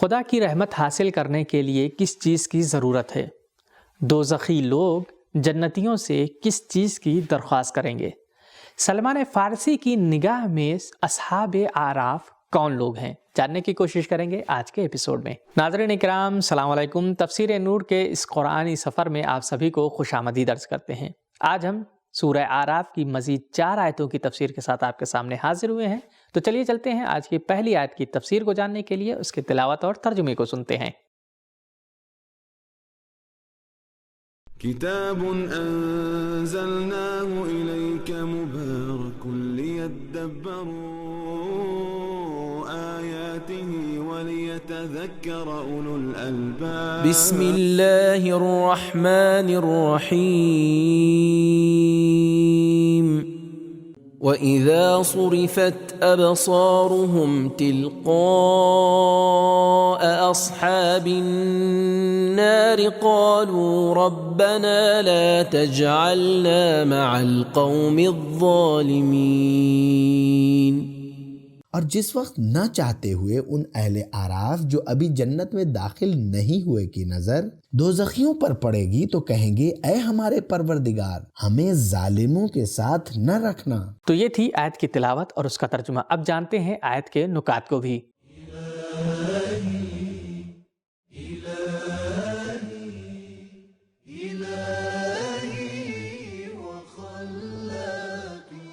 خدا کی رحمت حاصل کرنے کے لیے کس چیز کی ضرورت ہے؟ دوزخی لوگ جنتیوں سے کس چیز کی درخواست کریں گے؟ سلمان فارسی کی نگاہ میں اصحاب اعراف کون لوگ ہیں؟ جاننے کی کوشش کریں گے آج کے ایپیسوڈ میں۔ ناظرین اکرام، السلام علیکم۔ تفسیر نور کے اس قرآنی سفر میں آپ سبھی کو خوش آمدید عرض کرتے ہیں۔ آج ہم سورہ اعراف کی مزید 4 آیتوں کی تفسیر کے ساتھ آپ کے سامنے حاضر ہوئے ہیں، تو چلیے چلتے ہیں آج کی پہلی آیت کی تفسیر کو جاننے کے لیے اس کی تلاوت اور ترجمے کو سنتے ہیں۔ کتاب انزلناه الیک مبارک لیدبروا آیاته ولیتذکر اولو الالباب۔ بسم اللہ الرحمن الرحیم۔ وَإِذَا صُرِفَتْ أَبْصَارُهُمْ تِلْقَاءَ أَصْحَابِ النَّارِ قَالُوا رَبَّنَا لَا تَجْعَلْنَا مَعَ الْقَوْمِ الظَّالِمِينَ۔ اور جس وقت نہ چاہتے ہوئے ان اہل اعراف جو ابھی جنت میں داخل نہیں ہوئے کی نظر دوزخیوں پر پڑے گی تو کہیں گے اے ہمارے پروردگار، ہمیں ظالموں کے ساتھ نہ رکھنا۔ تو یہ تھی آیت کی تلاوت اور اس کا ترجمہ۔ اب جانتے ہیں آیت کے نکات کو بھی۔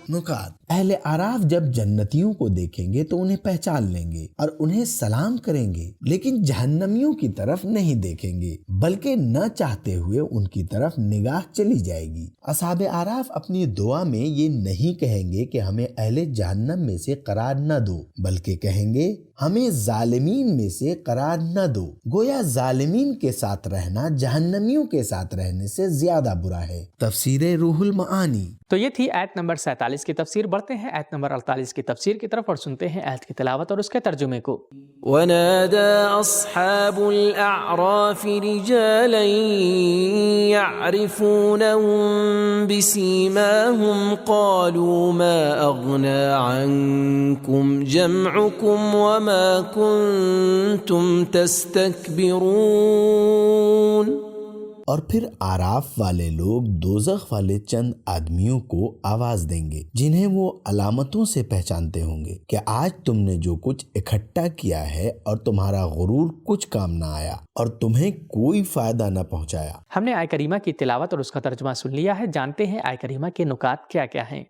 نکات: اہل اعراف جب جنتیوں کو دیکھیں گے تو انہیں پہچان لیں گے اور انہیں سلام کریں گے، لیکن جہنمیوں کی طرف نہیں دیکھیں گے بلکہ نہ چاہتے ہوئے ان کی طرف نگاہ چلی جائے گی۔ اصحاب اعراف اپنی دعا میں یہ نہیں کہیں گے کہ ہمیں اہل جہنم میں سے قرار نہ دو، بلکہ کہیں گے ہمیں ظالمین میں سے قرار نہ دو۔ گویا ظالمین کے ساتھ رہنا جہنمیوں کے ساتھ رہنے سے زیادہ برا ہے۔ تفسیر روح المعانی۔ تو یہ تھی آیت نمبر 47 کی تفسیر۔ بڑھتے ہیں آیت نمبر 48 کی تفسیر کی طرف اور سنتے ہیں آیت کی تلاوت اور اس کے ترجمے کو۔ وَنَادَى أَصْحَابُ الْأَعْرَافِ رِجَالًا يَعْرِفُونَهُم بِسِيمَاهُمْ قَالُوا مَا أَغْنَى عَنكُمْ جَمْعُكُمْ وَمَا كُنتُمْ تَسْتَكْبِرُونَ۔ اور پھر اعراف والے لوگ دوزخ والے چند آدمیوں کو آواز دیں گے جنہیں وہ علامتوں سے پہچانتے ہوں گے کہ آج تم نے جو کچھ اکٹھا کیا ہے اور تمہارا غرور کچھ کام نہ آیا اور تمہیں کوئی فائدہ نہ پہنچایا۔ ہم نے آیت کریمہ کی تلاوت اور اس کا ترجمہ سن لیا ہے۔ جانتے ہیں آیت کریمہ کے نکات کیا کیا ہیں۔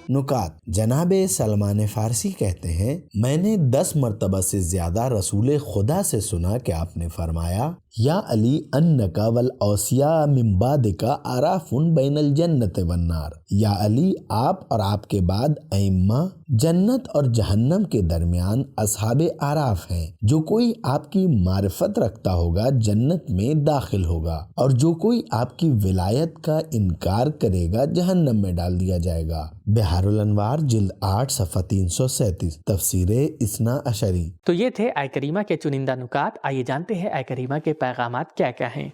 نکات: جناب سلمان فارسی کہتے ہیں میں نے 10 مرتبہ سے زیادہ رسول خدا سے سنا کہ آپ نے فرمایا یا علی انکا والاوصیاء من بعدکا عراف بین الجنت والنار۔ یا علی، آپ اور آپ کے بعد ائمہ جنت اور جہنم کے درمیان اصحاب اعراف ہیں۔ جو کوئی آپ کی معرفت رکھتا ہوگا جنت میں داخل ہوگا، اور جو کوئی آپ کی ولایت کا انکار کرے گا جہنم میں ڈال دیا جائے گا۔ بحار الانوار جلد 8 صفحہ 337 تفسیر اثنا عشری۔ تو یہ تھے آیت کریمہ کے چنندہ نکات۔ آئیے جانتے ہیں آیت کریمہ کے پیغامات کیا کیا ہیں۔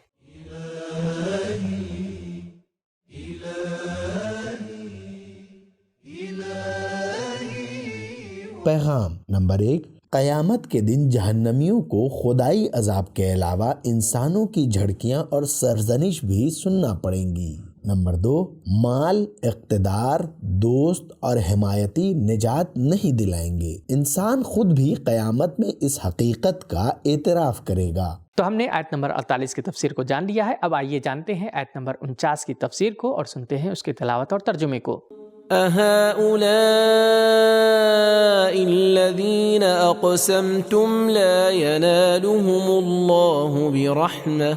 پیغام نمبر 1: قیامت کے دن جہنمیوں کو خدائی عذاب کے علاوہ انسانوں کی جھڑکیاں اور سرزنش بھی سننا پڑیں گی۔ نمبر 2: مال، اقتدار، دوست اور حمایتی نجات نہیں دلائیں گے۔ انسان خود بھی قیامت میں اس حقیقت کا اعتراف کرے گا۔ تو ہم نے آیت نمبر 48 کی تفسیر کو جان لیا ہے۔ اب آئیے جانتے ہیں آیت نمبر 49 کی تفسیر کو اور سنتے ہیں اس کی تلاوت اور ترجمے کو۔ أَهَؤُلَاءِ الَّذِينَ أَقْسَمْتُمْ لَا يَنَالُهُمُ اللَّهُ بِرَحْمَةٍ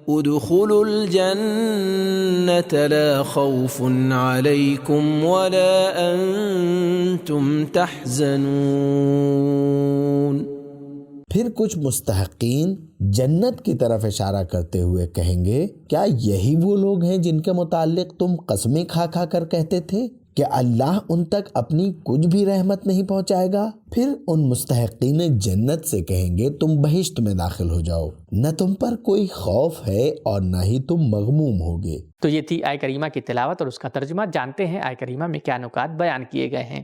ادخلوا الجنة لا خوف عليكم ولا أنتم تحزنون۔ پھر کچھ مستحقین جنت کی طرف اشارہ کرتے ہوئے کہیں گے کیا یہی وہ لوگ ہیں جن کے متعلق تم قسمیں کھا کھا کر کہتے تھے کہ اللہ ان تک اپنی کچھ بھی رحمت نہیں پہنچائے گا؟ پھر ان مستحقین جنت سے کہیں گے تم بہشت میں داخل ہو جاؤ، نہ تم پر کوئی خوف ہے اور نہ ہی تم مغموم ہوگے۔ تو یہ تھی آیہ کریمہ کی تلاوت اور اس کا ترجمہ۔ جانتے ہیں آیہ کریمہ میں کیا نکات بیان کیے گئے ہیں۔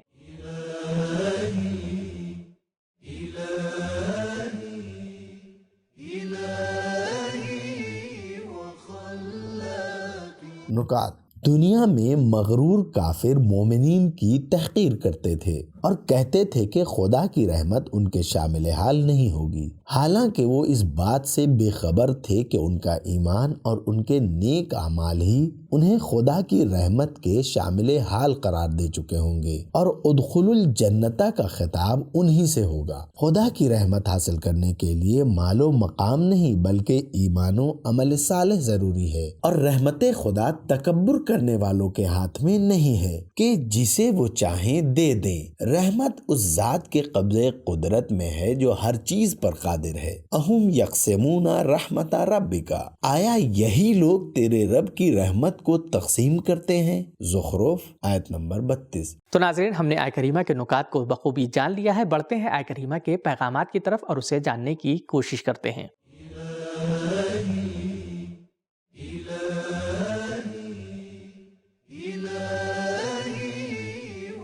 نکات: دنیا میں مغرور کافر مومنین کی تحقیر کرتے تھے اور کہتے تھے کہ خدا کی رحمت ان کے شامل حال نہیں ہوگی، حالانکہ وہ اس بات سے بے خبر تھے کہ ان کا ایمان اور ان کے نیک اعمال ہی انہیں خدا کی رحمت کے شامل حال قرار دے چکے ہوں گے، اور ادخلوا الجنت کا خطاب انہی سے ہوگا۔ خدا کی رحمت حاصل کرنے کے لیے مال و مقام نہیں بلکہ ایمان و عمل صالح ضروری ہے، اور رحمت خدا تکبر کرنے والوں کے ہاتھ میں نہیں ہے کہ جسے وہ چاہیں دے دیں۔ رحمت اس ذات کے قبضے قدرت میں ہے جو ہر چیز پر قادر ہے۔ اہم یقسمون رحمت ربک، آیا یہی لوگ تیرے رب کی رحمت کو تقسیم کرتے ہیں؟ زخرف آیت نمبر 32۔ تو ناظرین، ہم نے آیہ کریمہ کے نکات کو بخوبی جان لیا ہے۔ بڑھتے ہیں آیہ کریمہ کے پیغامات کی طرف اور اسے جاننے کی کوشش کرتے ہیں۔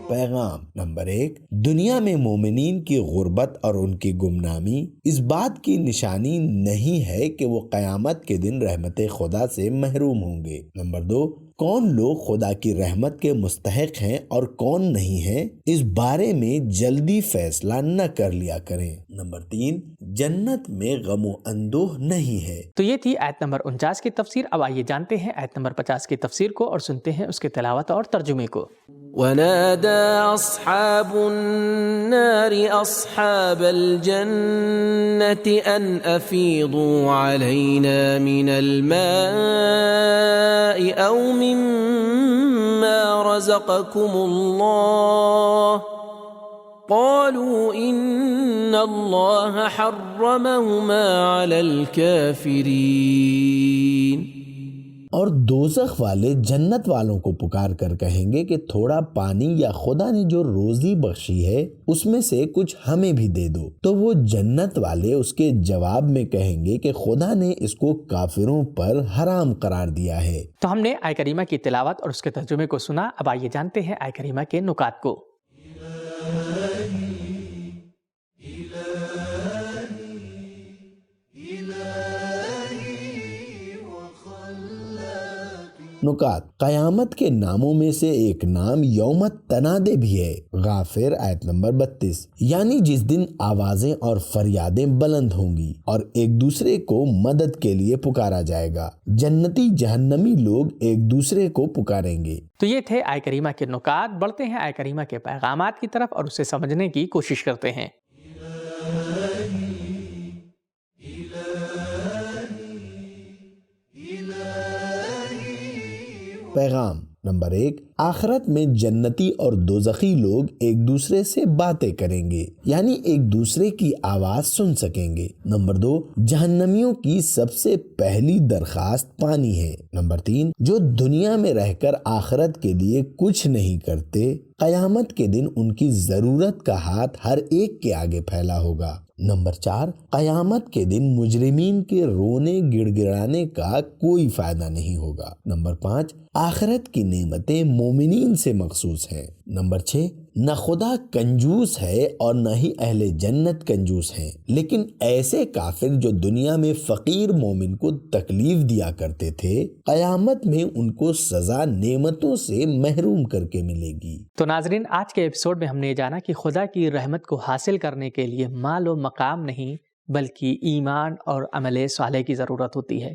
پیغام نمبر 1، دنیا میں مومنین کی غربت اور ان کی گمنامی اس بات کی نشانی نہیں ہے کہ وہ قیامت کے دن رحمت خدا سے محروم ہوں گے۔ نمبر 2، کون لوگ خدا کی رحمت کے مستحق ہیں اور کون نہیں ہیں، اس بارے میں جلدی فیصلہ نہ کر لیا کریں۔ نمبر 3، جنت میں غم و اندوہ نہیں ہے۔ تو یہ تھی آیت نمبر 49 کی تفسیر۔ اب آئیے جانتے ہیں آیت نمبر 50 کی تفسیر کو اور سنتے ہیں اس کے تلاوت اور ترجمے کو۔ ونادى أصحاب النار أصحاب الجنة أن أفيضوا علينا من الماء أو مما رزقكم الله قالوا إن الله حرمهما على الكافرين۔ اور دوزخ والے جنت والوں کو پکار کر کہیں گے کہ تھوڑا پانی یا خدا نے جو روزی بخشی ہے اس میں سے کچھ ہمیں بھی دے دو۔ تو وہ جنت والے اس کے جواب میں کہیں گے کہ خدا نے اس کو کافروں پر حرام قرار دیا ہے۔ تو ہم نے آیہ کریمہ کی تلاوت اور اس کے ترجمے کو سنا۔ اب آئیے جانتے ہیں آیہ کریمہ کے نکات کو۔ نکات: قیامت کے ناموں میں سے ایک نام یوم تنادے بھی ہے۔ غافر آیت نمبر 32، یعنی جس دن آوازیں اور فریادیں بلند ہوں گی اور ایک دوسرے کو مدد کے لیے پکارا جائے گا۔ جنتی جہنمی لوگ ایک دوسرے کو پکاریں گے۔ تو یہ تھے آیہ کریمہ کے نکات۔ بڑھتے ہیں آیہ کریمہ کے پیغامات کی طرف اور اسے سمجھنے کی کوشش کرتے ہیں۔ پیغام نمبر 1، آخرت میں جنتی اور دوزخی لوگ ایک دوسرے سے باتیں کریں گے، یعنی ایک دوسرے کی آواز سن سکیں گے۔ نمبر 2، جہنمیوں کی سب سے پہلی درخواست پانی ہے۔ نمبر 3، جو دنیا میں رہ کر آخرت کے لیے کچھ نہیں کرتے، قیامت کے دن ان کی ضرورت کا ہاتھ ہر ایک کے آگے پھیلا ہوگا۔ نمبر 4، قیامت کے دن مجرمین کے رونے گڑ گڑانے کا کوئی فائدہ نہیں ہوگا۔ نمبر 5، آخرت کی نعمتیں مومنین سے مخصوص ہیں۔ نمبر 6، نہ خدا کنجوس ہے اور نہ ہی اہل جنت کنجوس ہیں، لیکن ایسے کافر جو دنیا میں فقیر مومن کو تکلیف دیا کرتے تھے، قیامت میں ان کو سزا نعمتوں سے محروم کر کے ملے گی۔ تو ناظرین، آج کے ایپیسوڈ میں ہم نے یہ جانا کہ خدا کی رحمت کو حاصل کرنے کے لیے مال و مقام نہیں بلکہ ایمان اور عمل صالح کی ضرورت ہوتی ہے۔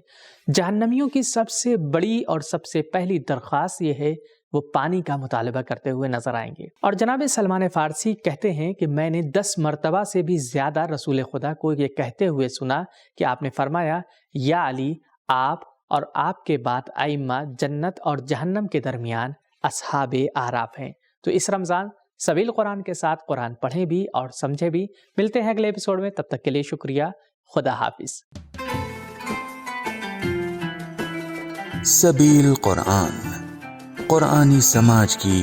جہنمیوں کی سب سے بڑی اور سب سے پہلی درخواست یہ ہے وہ پانی کا مطالبہ کرتے ہوئے نظر آئیں گے۔ اور جناب سلمان فارسی کہتے ہیں کہ میں نے 10 مرتبہ سے بھی زیادہ رسول خدا کو یہ کہتے ہوئے سنا کہ آپ نے فرمایا، یا علی، آپ اور آپ کے بعد ائمہ جنت اور جہنم کے درمیان اصحاب اعراف ہیں۔ تو اس رمضان سبیل قرآن کے ساتھ قرآن پڑھیں بھی اور سمجھیں بھی۔ ملتے ہیں اگلے ایپیسوڈ میں، تب تک کے لیے شکریہ۔ خدا حافظ۔ سبیل قرآن، قرآنی سماج کی